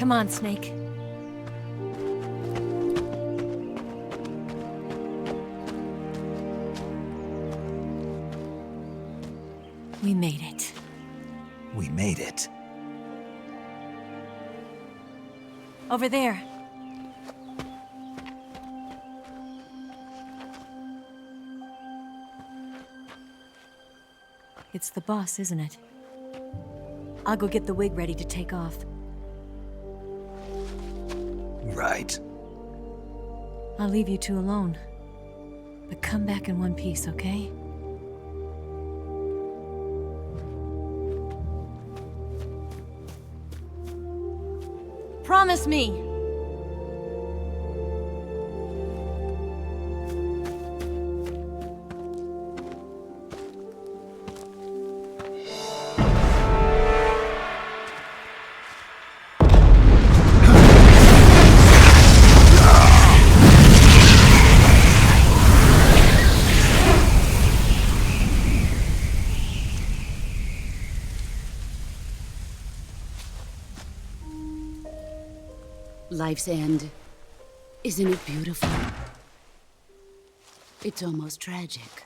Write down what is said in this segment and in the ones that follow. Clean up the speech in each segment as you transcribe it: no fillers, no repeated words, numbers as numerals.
Come on, Snake. We made it. We made it. Over there. It's the boss, isn't it? I'll go get the wig ready to take off. Right. I'll leave you two alone. But come back in one piece, okay? Promise me! Life's end. Isn't it beautiful? It's almost tragic.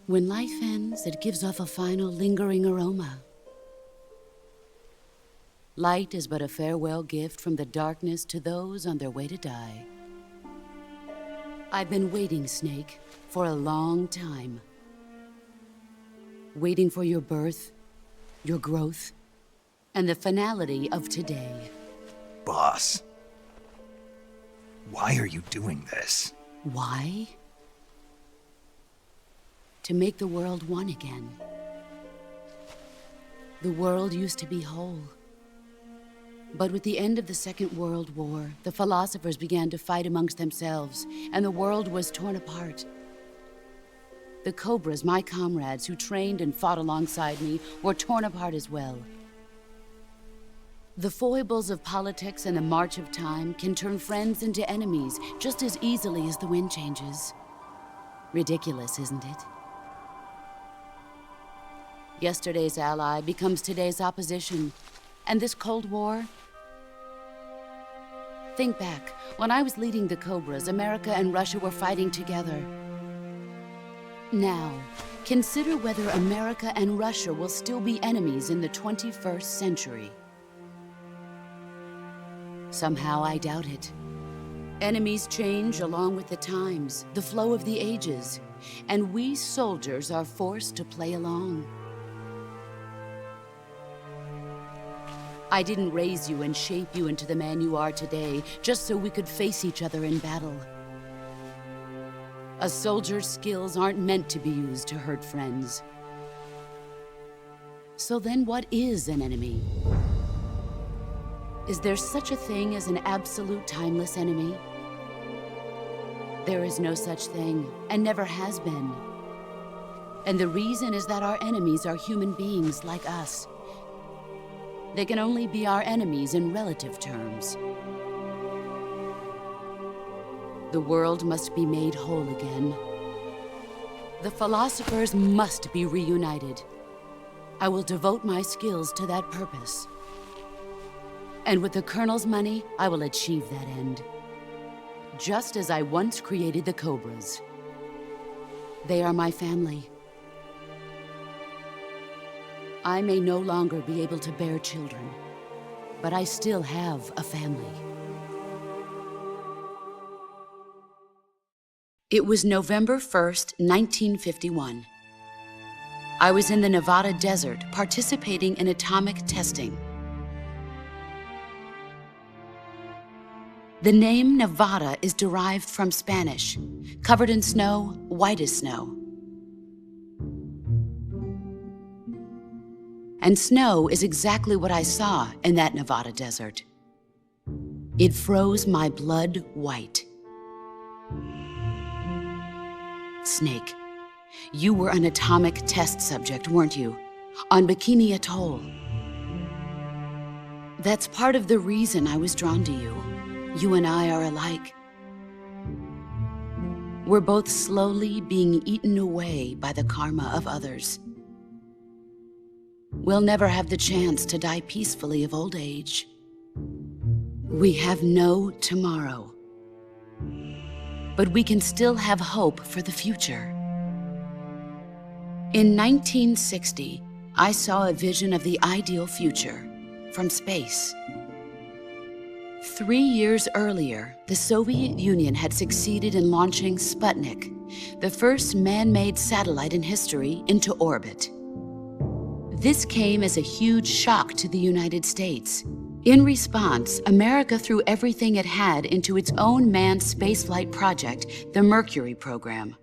When life ends, it gives off a final lingering aroma. Light is but a farewell gift from the darkness to those on their way to die. I've been waiting, Snake, for a long time. Waiting for your birth, your growth, and the finality of today. Boss. Why are you doing this? Why? To make the world one again. The world used to be whole. But with the end of the Second World War, the philosophers began to fight amongst themselves, and the world was torn apart. The Cobras, my comrades who trained and fought alongside me, were torn apart as well. The foibles of politics and the march of time can turn friends into enemies just as easily as the wind changes. Ridiculous, isn't it? Yesterday's ally becomes today's opposition. And this Cold War? Think back. When I was leading the Cobras, America and Russia were fighting together. Now, consider whether America and Russia will still be enemies in the 21st century. Somehow I doubt it. Enemies change along with the times, the flow of the ages, and we soldiers are forced to play along. I didn't raise you and shape you into the man you are today just so we could face each other in battle. A soldier's skills aren't meant to be used to hurt friends. So then what is an enemy? Is there such a thing as an absolute timeless enemy? There is no such thing, and never has been. And the reason is that our enemies are human beings like us. They can only be our enemies in relative terms. The world must be made whole again. The philosophers must be reunited. I will devote my skills to that purpose. And with the Colonel's money, I will achieve that end. Just as I once created the Cobras. They are my family. I may no longer be able to bear children, but I still have a family. It was November 1st, 1951. I was in the Nevada desert participating in atomic testing. The name Nevada is derived from Spanish, covered in snow, white as snow. And snow is exactly what I saw in that Nevada desert. It froze my blood white. Snake, you were an atomic test subject, weren't you? On Bikini Atoll. That's part of the reason I was drawn to you. You and I are alike. We're both slowly being eaten away by the karma of others. we'll never have the chance to die peacefully of old age. We have no tomorrow. But we can still have hope for the future. In 1960, I saw a vision of the ideal future from space. 3 years earlier, the Soviet Union had succeeded in launching Sputnik, the first man-made satellite in history, into orbit. This came as a huge shock to the United States. In response, America threw everything it had into its own manned spaceflight project, the Mercury program.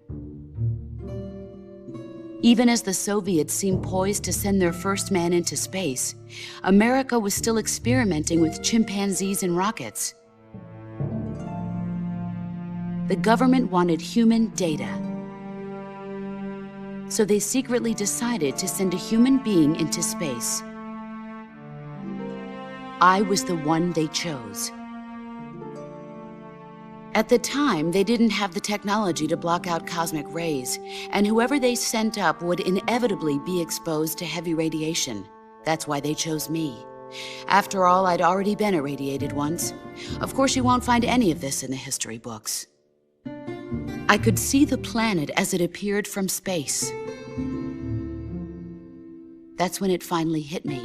Even as the Soviets seemed poised to send their first man into space, America was still experimenting with chimpanzees and rockets. The government wanted human data. So they secretly decided to send a human being into space. I was the one they chose. At the time, they didn't have the technology to block out cosmic rays, and whoever they sent up would inevitably be exposed to heavy radiation. That's why they chose me. After all, I'd already been irradiated once. Of course, you won't find any of this in the history books. I could see the planet as it appeared from space. That's when it finally hit me.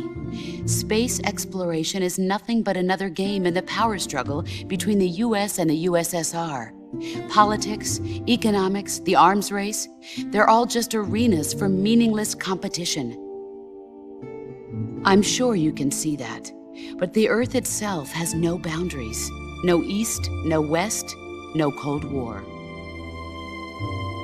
Space exploration is nothing but another game in the power struggle between the US and the USSR. Politics, economics, the arms race, they're all just arenas for meaningless competition. I'm sure you can see that, but the Earth itself has no boundaries. No East, no West, no Cold War.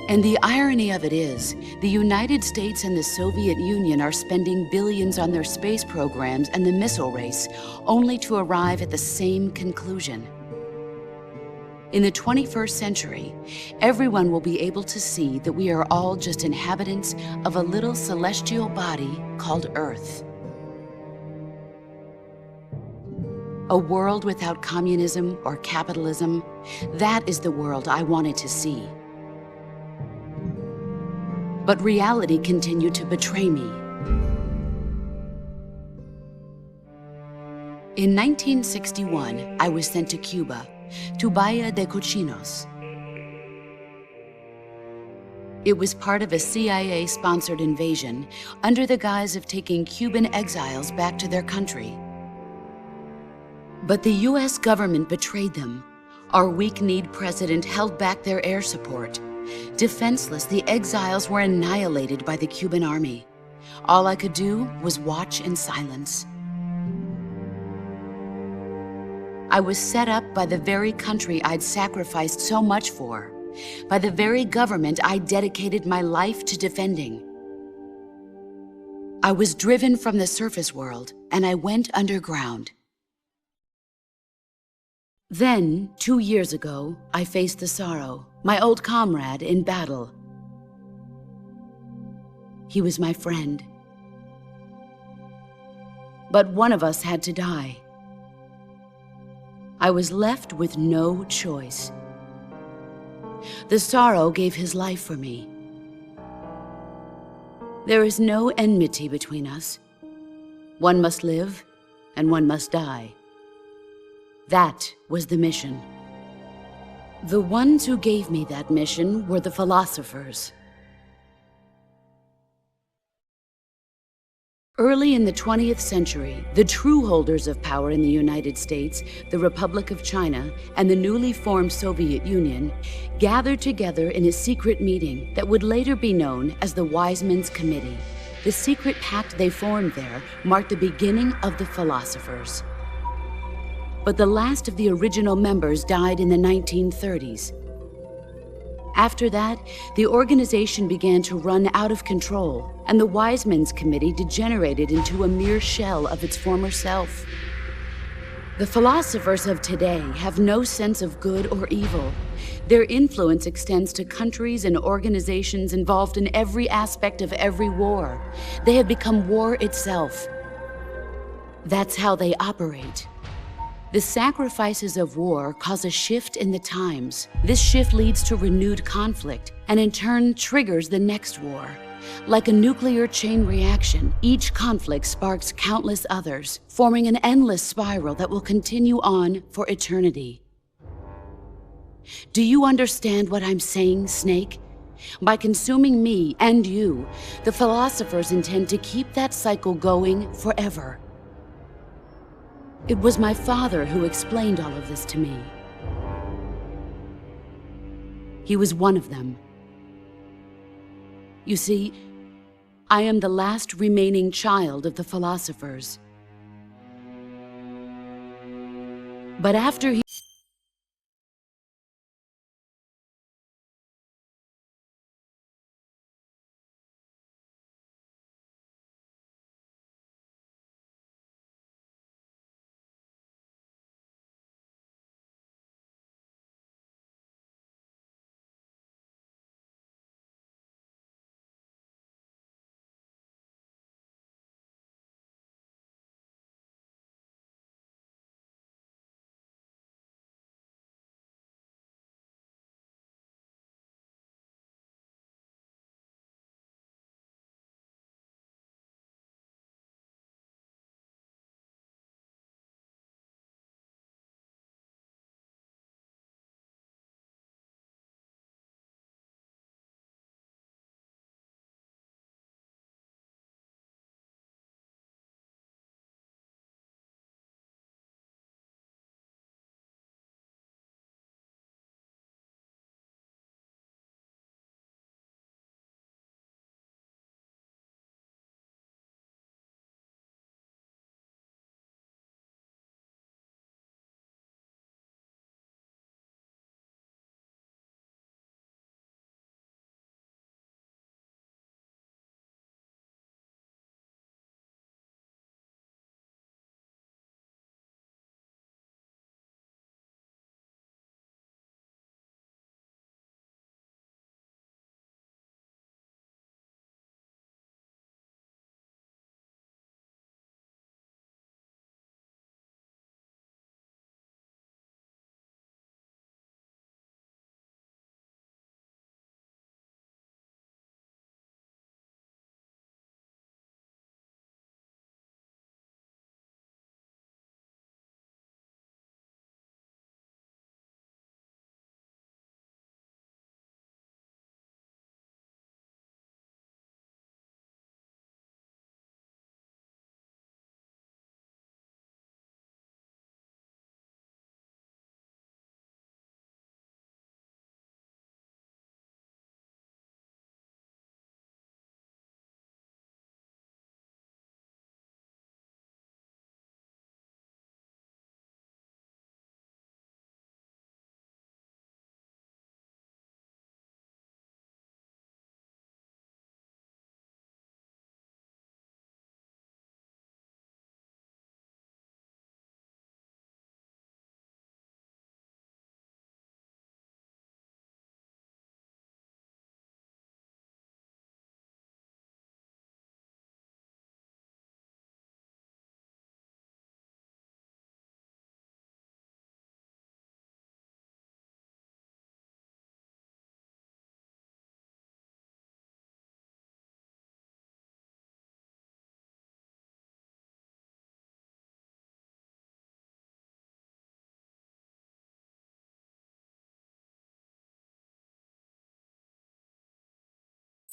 And the irony of it is, the United States and the Soviet Union are spending billions on their space programs and the missile race, only to arrive at the same conclusion. In the 21st century, everyone will be able to see that we are all just inhabitants of a little celestial body called Earth. A world without communism or capitalism, that is the world I wanted to see. But reality continued to betray me. In 1961, I was sent to Cuba, to Bahia de Cochinos. It was part of a CIA-sponsored invasion under the guise of taking Cuban exiles back to their country. But the US government betrayed them. Our weak-kneed president held back their air support. Defenseless, the exiles were annihilated by the Cuban army. All I could do was watch in silence. I was set up by the very country I'd sacrificed so much for, by the very government I dedicated my life to defending. I was driven from the surface world, and I went underground. Then, 2 years ago, I faced the sorrow, my old comrade in battle. He was my friend. But one of us had to die. I was left with no choice. The sorrow gave his life for me. There is no enmity between us. One must live, and one must die. That was the mission. The ones who gave me that mission were the philosophers. Early in the 20th century, the true holders of power in the United States, the Republic of China, and the newly formed Soviet Union gathered together in a secret meeting that would later be known as the Wise Men's Committee. The secret pact they formed there marked the beginning of the philosophers. But the last of the original members died in the 1930s. After that, the organization began to run out of control, and the Wise Men's Committee degenerated into a mere shell of its former self. The philosophers of today have no sense of good or evil. Their influence extends to countries and organizations involved in every aspect of every war. They have become war itself. That's how they operate. The sacrifices of war cause a shift in the times. This shift leads to renewed conflict, and in turn triggers the next war. Like a nuclear chain reaction, each conflict sparks countless others, forming an endless spiral that will continue on for eternity. Do you understand what I'm saying, Snake? By consuming me and you, the philosophers intend to keep that cycle going forever. It was my father who explained all of this to me. He was one of them. You see, I am the last remaining child of the philosophers. But after he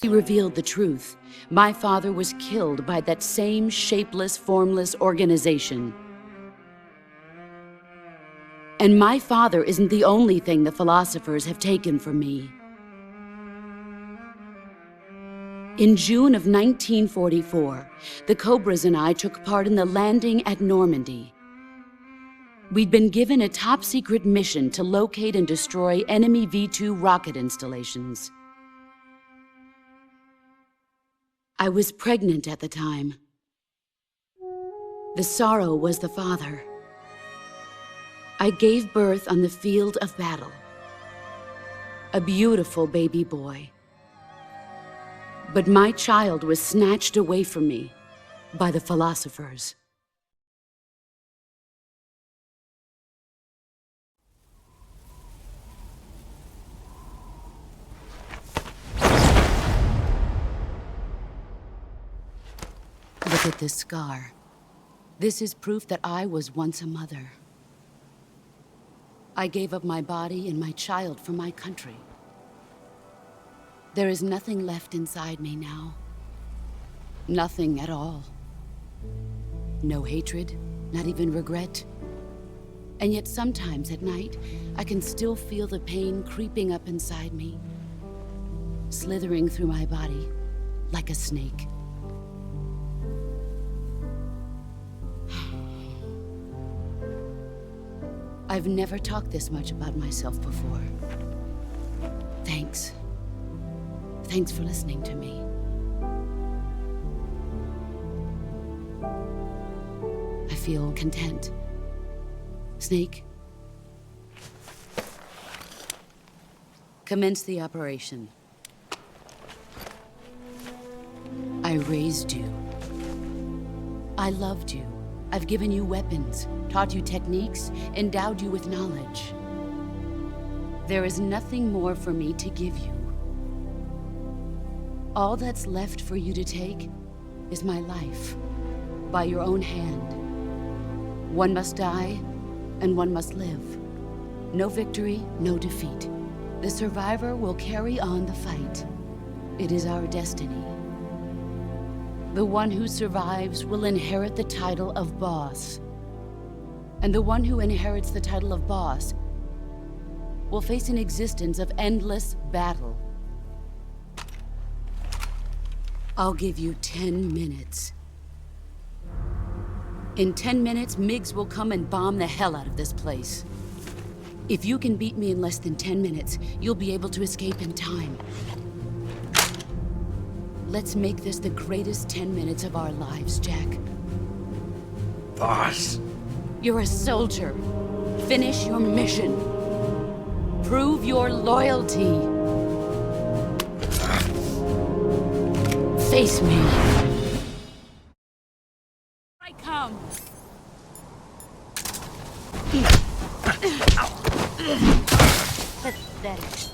revealed the truth, my father was killed by that same shapeless, formless organization. And my father isn't the only thing the philosophers have taken from me. In June of 1944, the Cobras and I took part in the landing at Normandy. We'd been given a top-secret mission to locate and destroy enemy V-2 rocket installations. I was pregnant at the time. The sorrow was the father. I gave birth on the field of battle. A beautiful baby boy. But my child was snatched away from me by the philosophers. Look at this scar. This is proof that I was once a mother. I gave up my body and my child for my country. There is nothing left inside me now. Nothing at all. No hatred, not even regret. And yet sometimes at night, I can still feel the pain creeping up inside me, slithering through my body like a snake. I've never talked this much about myself before. Thanks. Thanks for listening to me. I feel content. Snake, commence the operation. I raised you. I loved you. I've given you weapons, taught you techniques, endowed you with knowledge. There is nothing more for me to give you. All that's left for you to take is my life, by your own hand. One must die, and one must live. No victory, no defeat. The survivor will carry on the fight. It is our destiny. The one who survives will inherit the title of boss. And the one who inherits the title of boss will face an existence of endless battle. I'll give you 10 minutes. In 10 minutes, MiGs will come and bomb the hell out of this place. If you can beat me in less than 10 minutes, you'll be able to escape in time. Let's make this the greatest 10 minutes of our lives, Jack. Boss. You're a soldier. Finish your mission. Prove your loyalty. Face me. I come. Pathetic.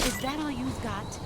Is that all you've got?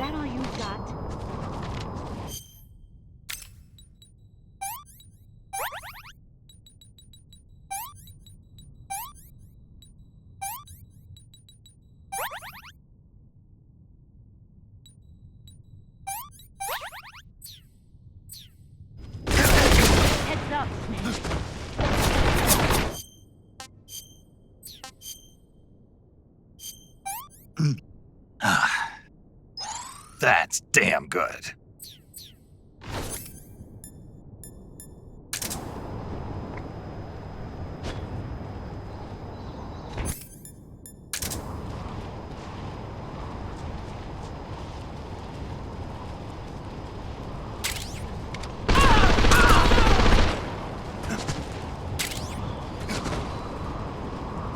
that all you got? Heads up, Snake. That's damn good.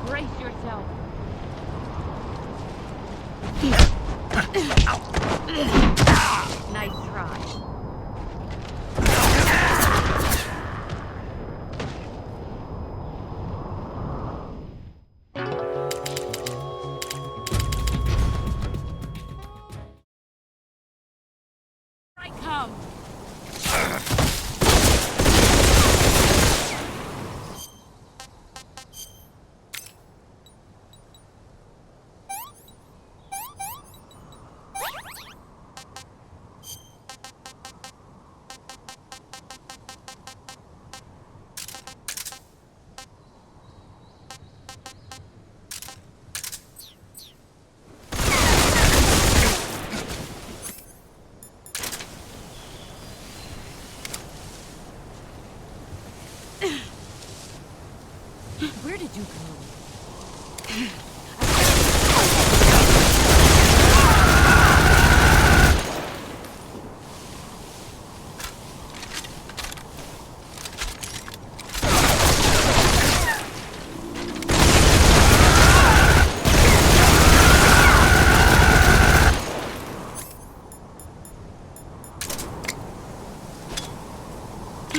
Brace yourself. Nice try. I come. Where did you go?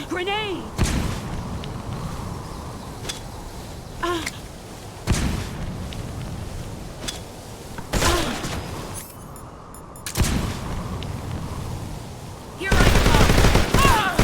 Grenade! Here I come!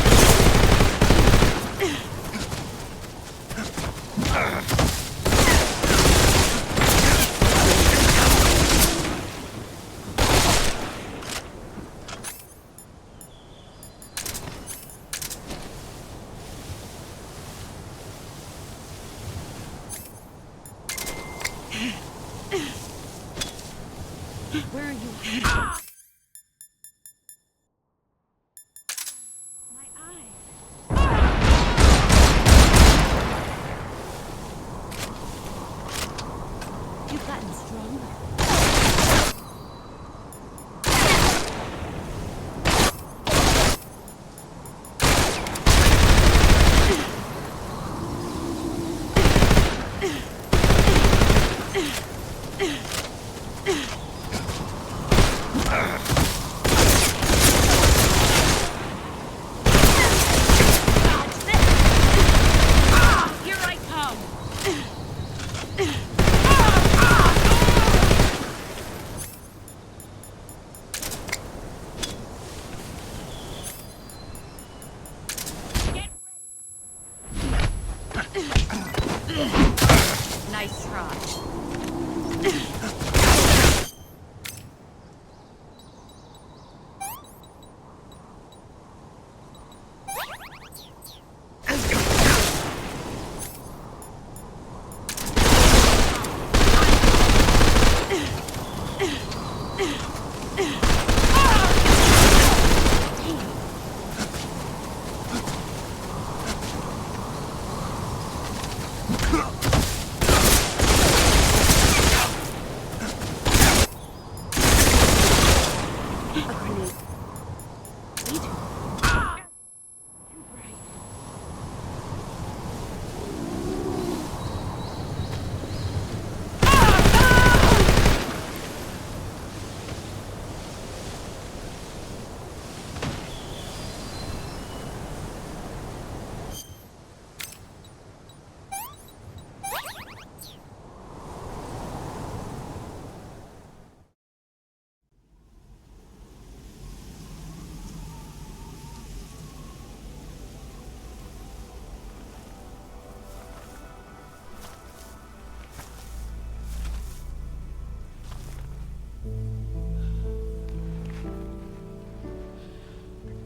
Where are you? My eyes. You've gotten stronger. Here I come! Nice try.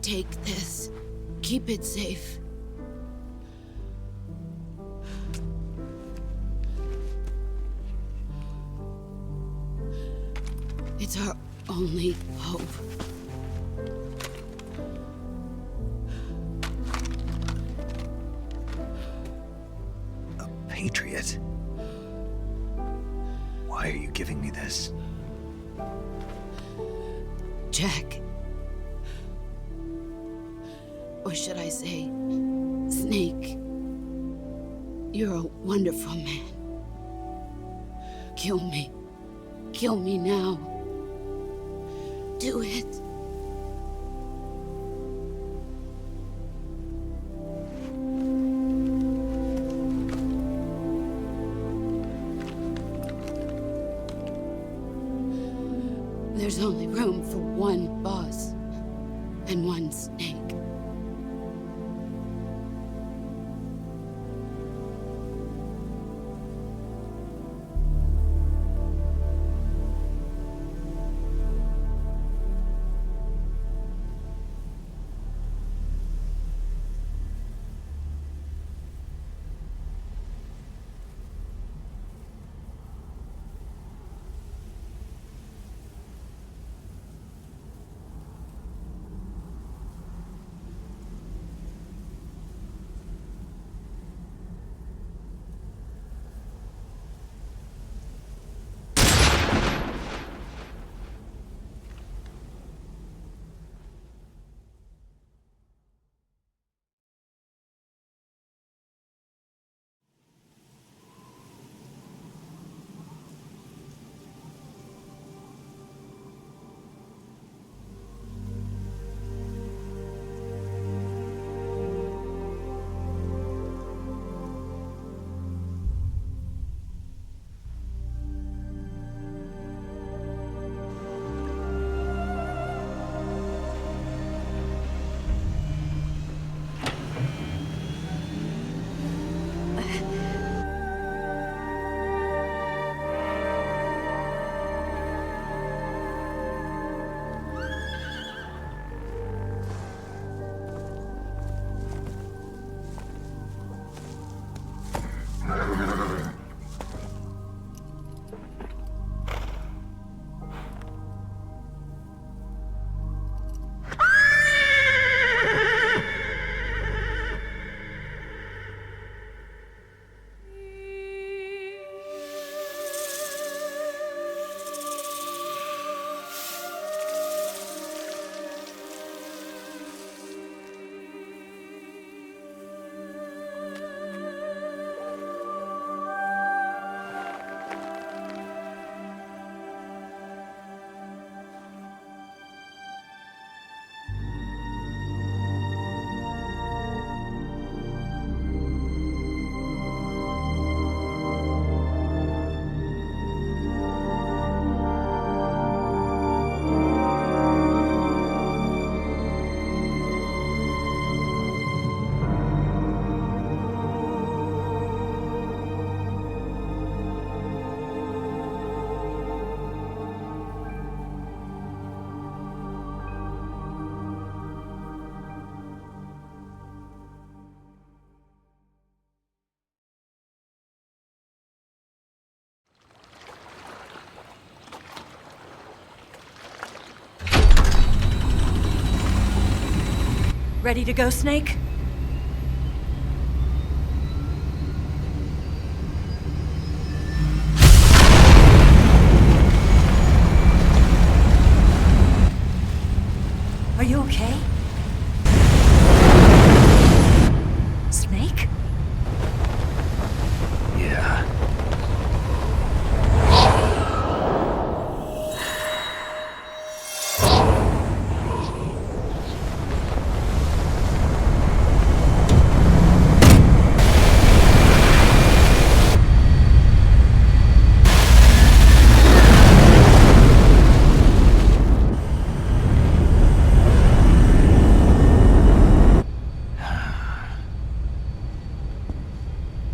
Take this. Keep it safe. It's our only hope. A patriot? Why are you giving me this? Jack. Or should I say, Snake. You're a wonderful man. Kill me. Kill me now. Do it. There's only room for one boss and one snake. Ready to go, Snake? Are you okay? Snake? Yeah.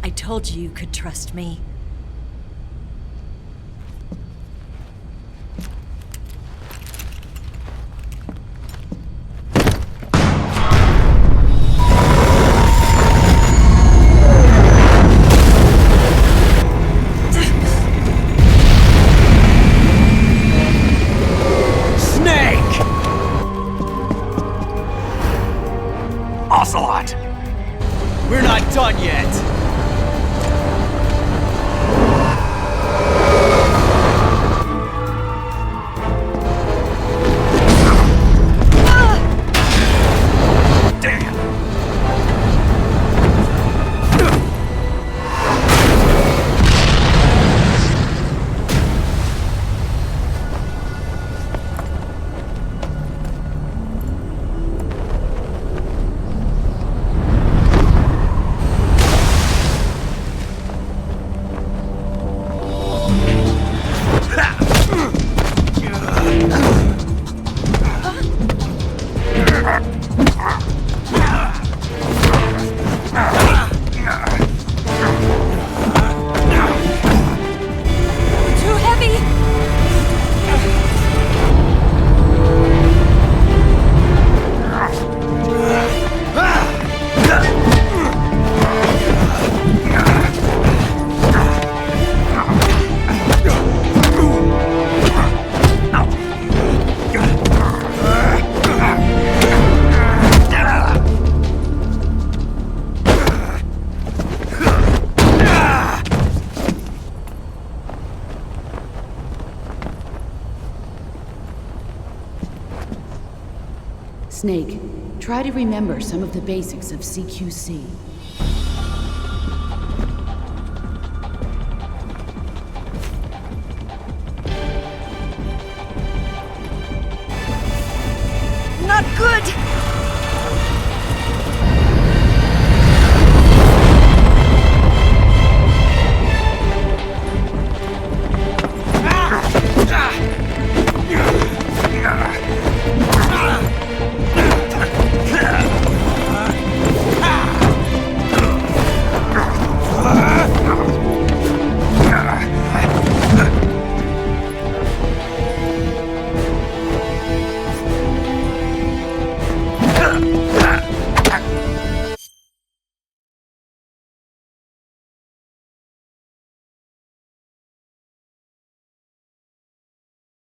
I told you you could trust me. done yet! Too heavy! Snake, try to remember some of the basics of CQC. Not good!